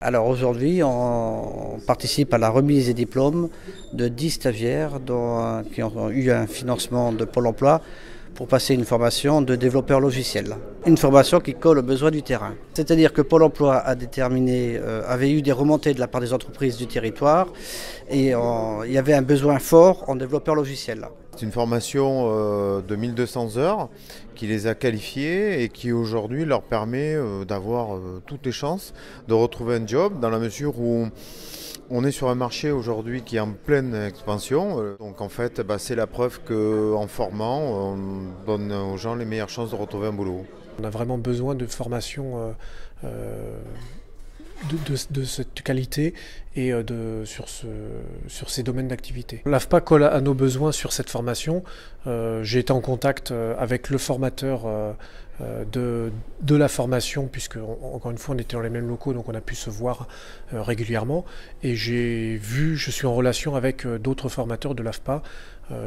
Alors aujourd'hui, on participe à la remise des diplômes de 10 stagiaires qui ont eu un financement de Pôle emploi pour passer une formation de développeur logiciel. Une formation qui colle aux besoins du terrain. C'est-à-dire que Pôle emploi a déterminé, avait eu des remontées de la part des entreprises du territoire et il y avait un besoin fort en développeur logiciel. C'est une formation de 1200 heures qui les a qualifiés et qui aujourd'hui leur permet d'avoir toutes les chances de retrouver un job dans la mesure où on est sur un marché aujourd'hui qui est en pleine expansion. Donc en fait, c'est la preuve qu'en formant, on donne aux gens les meilleures chances de retrouver un boulot. On a vraiment besoin de formation de cette qualité et sur ces domaines d'activité. L'AFPA colle à nos besoins sur cette formation. J'ai été en contact avec le formateur de la formation, puisque encore une fois on était dans les mêmes locaux, donc on a pu se voir régulièrement, et je suis en relation avec d'autres formateurs de l'AFPA.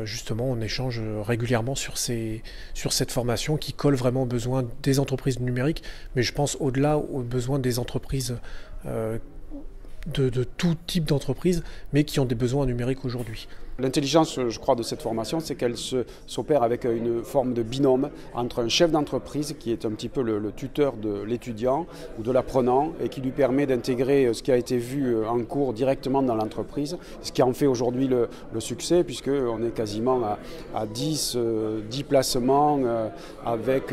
Justement, on échange régulièrement sur cette formation qui colle vraiment aux besoins des entreprises numériques, mais je pense au-delà aux besoins des entreprises de tout type d'entreprises, mais qui ont des besoins numériques aujourd'hui. L'intelligence, je crois, de cette formation, c'est qu'elle s'opère avec une forme de binôme entre un chef d'entreprise qui est un petit peu le tuteur de l'étudiant ou de l'apprenant et qui lui permet d'intégrer ce qui a été vu en cours directement dans l'entreprise, ce qui en fait aujourd'hui le succès, puisqu'on est quasiment à 10 placements avec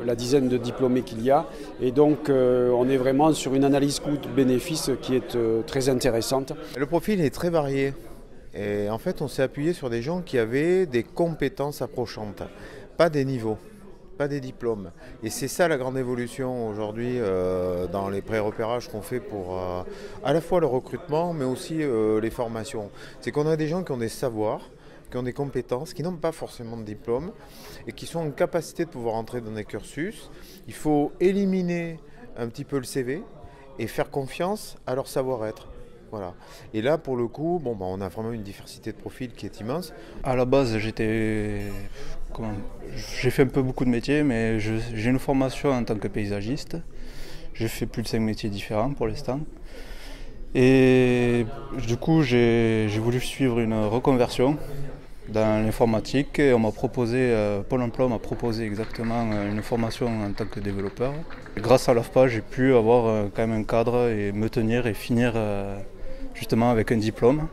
la dizaine de diplômés qu'il y a. Et donc on est vraiment sur une analyse coût-bénéfice qui est très intéressante. Le profil est très varié. Et en fait, on s'est appuyé sur des gens qui avaient des compétences approchantes, pas des niveaux, pas des diplômes. Et c'est ça la grande évolution aujourd'hui dans les pré-repérages qu'on fait pour à la fois le recrutement, mais aussi les formations. C'est qu'on a des gens qui ont des savoirs, qui ont des compétences, qui n'ont pas forcément de diplôme et qui sont en capacité de pouvoir entrer dans des cursus. Il faut éliminer un petit peu le CV et faire confiance à leur savoir-être. Voilà. Et là, pour le coup, on a vraiment une diversité de profils qui est immense. À la base, j'ai fait un peu beaucoup de métiers, mais j'ai une formation en tant que paysagiste. J'ai fait plus de 5 métiers différents pour l'instant. Et du coup, j'ai voulu suivre une reconversion dans l'informatique et Pôle emploi m'a proposé exactement une formation en tant que développeur. Grâce à l'AFPA, j'ai pu avoir quand même un cadre et me tenir et finir justement avec un diplôme.